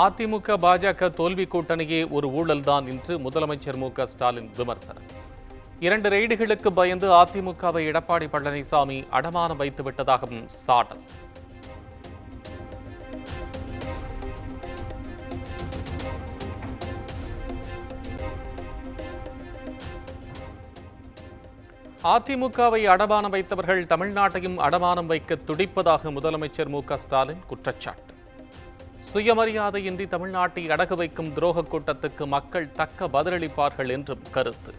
அதிமுக பாஜக தோல்வி கூட்டணியே ஒரு ஊழல்தான் என்று முதலமைச்சர் மு.க.ஸ்டாலின் விமர்சனம். 2 ரெய்டுகளுக்கு பயந்து அதிமுகவை எடப்பாடி பழனிசாமி அடமானம் வைத்து விட்டதாகவும் சாடல். அதிமுகவை அடமானம் வைத்தவர்கள் தமிழ்நாட்டையும் அடமானம் வைக்க துடிப்பதாக முதலமைச்சர் மு.க.ஸ்டாலின் குற்றச்சாட்டு. சுயமரியாதையின்றி தமிழ்நாட்டை அடகு வைக்கும் துரோக கூட்டத்துக்கு மக்கள் தக்க பதிலளிப்பார்கள் என்றும் கருத்து.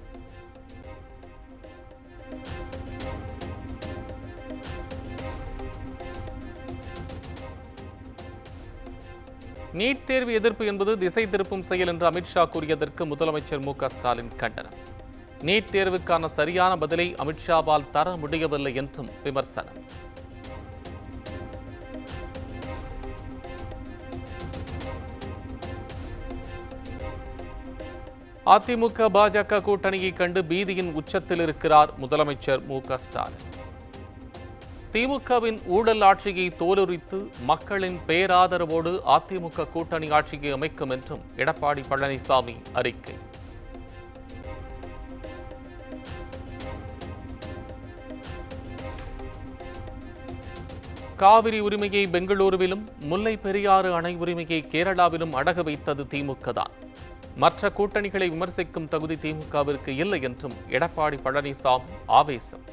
நீட் தேர்வு எதிர்ப்பு என்பது திசை திருப்பும் செயல் என்று அமித்ஷா கூறியதற்கு முதலமைச்சர் மு.க.ஸ்டாலின் கண்டனம். நீட் தேர்வுக்கான சரியான பதிலை அமித்ஷாவால் தர முடியவில்லை என்றும் விமர்சனம். அதிமுக பாஜக கூட்டணியை கண்டு பீதியின் உச்சத்தில் இருக்கிறார் முதலமைச்சர் மு.க.ஸ்டாலின். திமுகவின் ஊழல் ஆட்சியை தோலுரித்து மக்களின் பேராதரவோடு அதிமுக கூட்டணி ஆட்சியை அமைக்கும் என்றும் எடப்பாடி பழனிசாமி அறிக்கை. காவிரி உரிமையை பெங்களூருவிலும் முல்லை பெரியாறு அணை உரிமையை கேரளாவிலும் அடகு வைத்தது திமுக தான். மற்ற கூட்டணிகளை விமர்சிக்கும் தகுதி திமுகவிற்கு இல்லை என்றும் எடப்பாடி பழனிசாமி ஆவேசம்.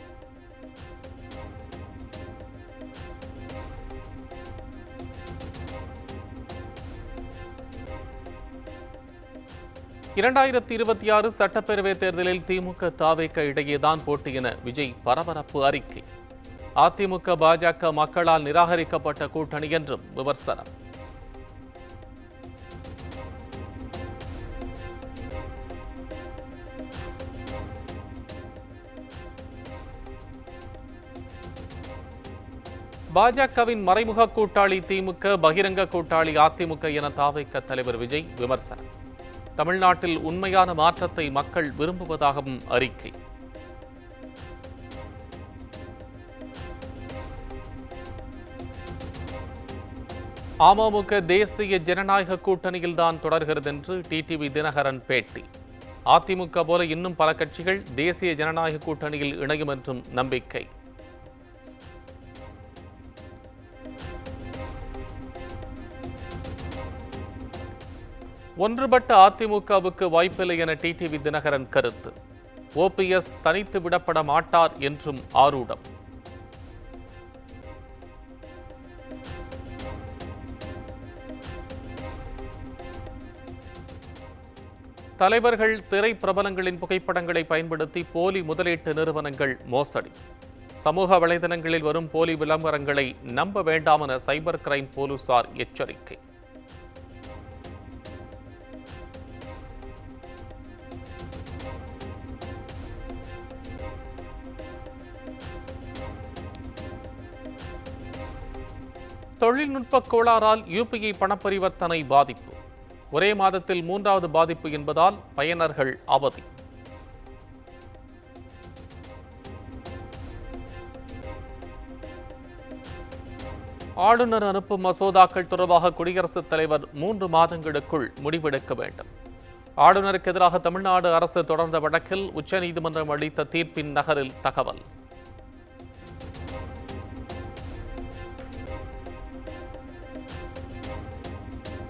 இரண்டாயிரத்தி 26 சட்டப்பேரவைத் தேர்தலில் திமுக தாவேக இடையேதான் போட்டி என விஜய் பரபரப்பு அறிக்கை. அதிமுக பாஜக மக்களால் நிராகரிக்கப்பட்ட கூட்டணி என்றும் விமர்சனம். பாஜகவின் மறைமுக கூட்டாளி திமுக, பகிரங்க கூட்டாளி அதிமுக என தாவேக தலைவர் விஜய் விமர்சனம். தமிழ்நாட்டில் உண்மையான மாற்றத்தை மக்கள் விரும்புவதாகவும் அறிக்கை. அமமுக தேசிய ஜனநாயக கூட்டணியில்தான் தொடர்கிறது என்று டிடிவி தினகரன் பேட்டி. அதிமுக போல இன்னும் பல கட்சிகள் தேசிய ஜனநாயக கூட்டணியில் இணையும் என்றும் நம்பிக்கை. ஒன்றுபட்ட அதிமுகவுக்கு வாய்ப்பில்லை என டிடிவி தினகரன் கருத்து. ஓபிஎஸ் தனித்து விடப்பட மாட்டார் என்றும் ஆரூடம். தலைவர்கள், திரை பிரபலங்களின் புகைப்படங்களை பயன்படுத்தி போலி முதலீட்டு நிறுவனங்கள் மோசடி. சமூக வலைதளங்களில் வரும் போலி விளம்பரங்களை நம்ப வேண்டாம் என சைபர் கிரைம் போலீசார் எச்சரிக்கை. தொழில்நுட்ப கோளாறால் யுபிஐ பணப்பரிவர்த்தனை பாதிப்பு. ஒரே மாதத்தில் 3வது பாதிப்பு என்பதால் பயனர்கள் அவதி. ஆளுநர் அனுப்பும் மசோதாக்கள் தொடர்பாக குடியரசுத் தலைவர் 3 மாதங்களுக்குள் முடிவெடுக்க வேண்டும். ஆளுநருக்கு எதிராக தமிழ்நாடு அரசு தொடர்ந்த வழக்கில் உச்சநீதிமன்றம் அளித்த தீர்ப்பின் நகலில் தகவல்.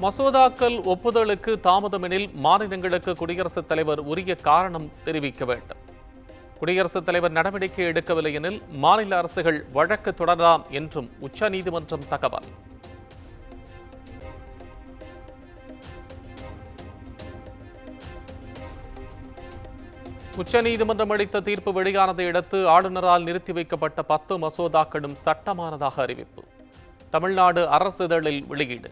மசோதாக்கள் ஒப்புதலுக்கு தாமதமெனில் மாநிலங்களுக்கு குடியரசுத் தலைவர் உரிய காரணம் தெரிவிக்க வேண்டும். குடியரசுத் தலைவர் நடவடிக்கை எடுக்கவில்லை எனில் மாநில அரசுகள் வழக்கு தொடரலாம் என்றும் உச்சநீதிமன்றம் தகவல். உச்சநீதிமன்றம் அளித்த தீர்ப்பு வெளியானதை அடுத்து ஆளுநரால் நிறுத்தி வைக்கப்பட்ட 10 மசோதாக்களும் சட்டமானதாக அறிவிப்பு. தமிழ்நாடு அரசிதழில் வெளியீடு.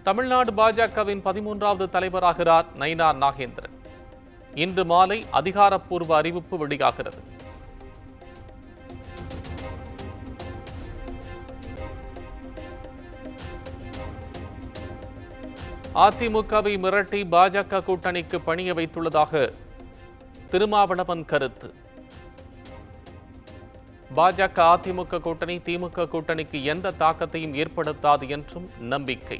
தமிழ்நாடு பாஜகவின் 13வது தலைவராகிறார் நயினார் நாகேந்திரன். இன்று மாலை அதிகாரப்பூர்வ அறிவிப்பு வெளியாகிறது. அதிமுகவை மிரட்டி பாஜக கூட்டணிக்கு பணிய வைத்துள்ளதாக திருமாவளவன் கருத்து. பாஜக அதிமுக கூட்டணி திமுக கூட்டணிக்கு எந்த தாக்கத்தையும் ஏற்படுத்தாது என்றும் நம்பிக்கை.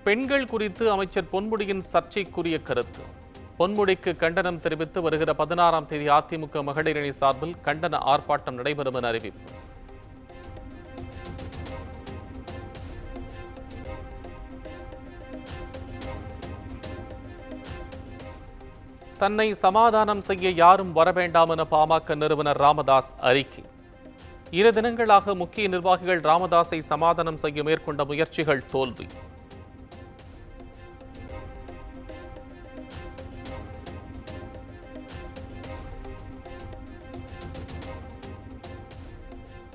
பெண்கள் குறித்து அமைச்சர் பொன்முடியின் சர்ச்சைக்குரிய கருத்து. பொன்முடிக்கு கண்டனம் தெரிவித்து வருகிற 16ஆம் தேதி அதிமுக மகளிர் அணி சார்பில் கண்டன ஆர்ப்பாட்டம் நடைபெறும் என அறிவிப்பு. தன்னை சமாதானம் செய்ய யாரும் வரவேண்டாம் என பாமக நிறுவனர் ராமதாஸ் அறிக்கை. 2 தினங்களாக முக்கிய நிர்வாகிகள் ராமதாஸை சமாதானம் செய்ய மேற்கொண்ட முயற்சிகள் தோல்வி.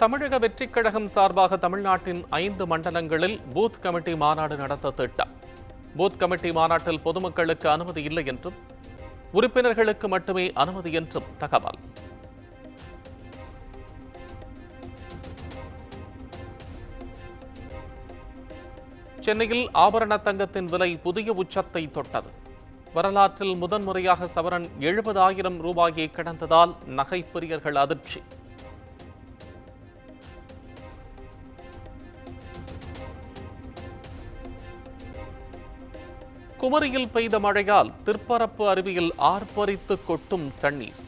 தமிழக வெற்றிக் கழகம் சார்பாக தமிழ்நாட்டின் 5 மண்டலங்களில் பூத் கமிட்டி மாநாடு நடத்த திட்டம். பூத் கமிட்டி மாநாட்டில் பொதுமக்களுக்கு அனுமதி இல்லை என்றும் உறுப்பினர்களுக்கு மட்டுமே அனுமதி என்றும் தகவல். சென்னையில் ஆபரண தங்கத்தின் விலை புதிய உச்சத்தை தொட்டது. வரலாற்றில் முதன்முறையாக சவரன் 70,000 ரூபாயை கடந்ததால் நகை பிரியர்கள் அதிர்ச்சி. குமரியில் பெய்த மழையால் திருப்பரப்பு அருவியில் ஆர்ப்பரித்து கொட்டும் தண்ணீர்.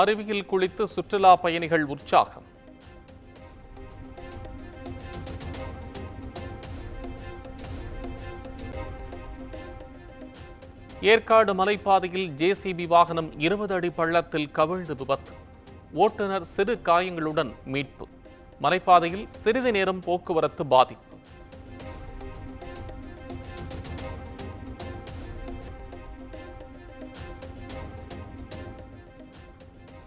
அருவியில் குளித்து சுற்றுலா பயணிகள் உற்சாகம். ஏற்காடு மலைப்பாதையில் ஜேசிபி வாகனம் 20 அடி பள்ளத்தில் கவிழ்ந்து விபத்து. ஓட்டுநர் சிறு காயங்களுடன் மீட்பு. மலைப்பாதையில் சிறிது நேரம் போக்குவரத்து பாதிப்பு.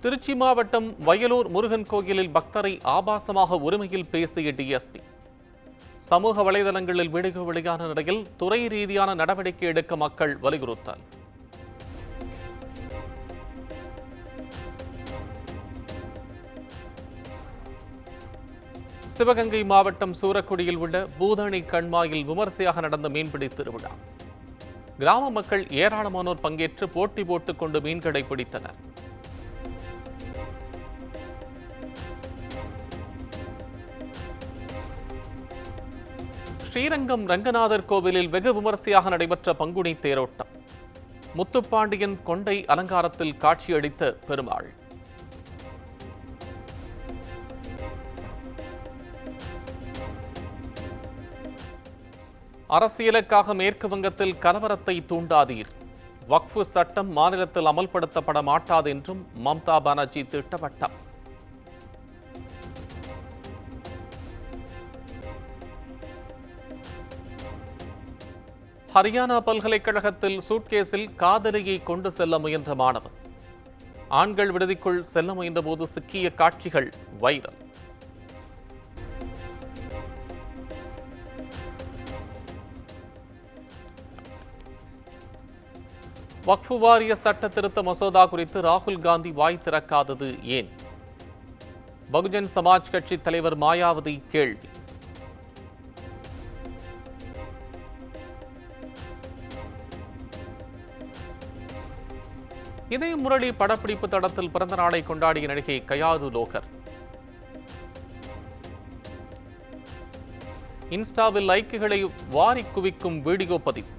திருச்சி மாவட்டம் வயலூர் முருகன் கோயிலில் பக்தரை ஆபாசமாக உரிமையில் பேசிய டிஎஸ்பி. சமூக வலைதளங்களில் வீடியோ வெளியான நிலையில் துறை ரீதியான நடவடிக்கை எடுக்க மக்கள் வலியுறுத்தல். சிவகங்கை மாவட்டம் சூரக்குடியில் உள்ள பூதணி கண்மாயில் விமர்சையாக நடந்த மீன்பிடி திருவிழா. கிராம மக்கள் ஏராளமானோர் பங்கேற்று போட்டி போட்டுக் கொண்டு மீன்களை பிடித்தனர். ஸ்ரீரங்கம் ரங்கநாதர் கோவிலில் வெகு விமர்சையாக நடைபெற்ற பங்குனி தேரோட்டம். முத்துப்பாண்டியன் கொண்டை அலங்காரத்தில் காட்சியளித்த பெருமாள். அரசியலுக்காக மேற்கு வங்கத்தில் கலவரத்தை தூண்டாதீர். வக்ஃபு சட்டம் மாநிலத்தில் அமல்படுத்தப்பட மாட்டாது என்றும் மம்தா பானர்ஜி திட்டவட்டம். ஹரியானா பல்கலைக்கழகத்தில் சூட்கேஸில் காதலியை கொண்டு செல்ல முயன்ற மாணவன். ஆண்கள் விடுதிக்குள் செல்ல முயன்றபோது சிக்கிய காட்சிகள் வைரல். வக்ஃபு வாரிய சட்ட திருத்த மசோதா குறித்து ராகுல் காந்தி வாய் திறக்காதது ஏன்? பகுஜன் சமாஜ் கட்சி தலைவர் மாயாவதி கேள்வி. இதய முரளி படப்பிடிப்பு தடத்தில் பிறந்த நாளை கொண்டாடிய நடிகை கயாது லோகர். இன்ஸ்டாவில் லைக்குகளை வாரி குவிக்கும் வீடியோ பதிவு.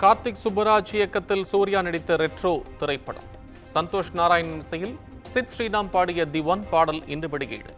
கார்த்திக் சுப்புராஜ் இயக்கத்தில் சூர்யா நடித்த ரெட்ரோ திரைப்படம். சந்தோஷ் நாராயணன் இசையில் சித் ஸ்ரீராம் பாடிய தி ஒன் பாடல் இன்று வெளியீடு.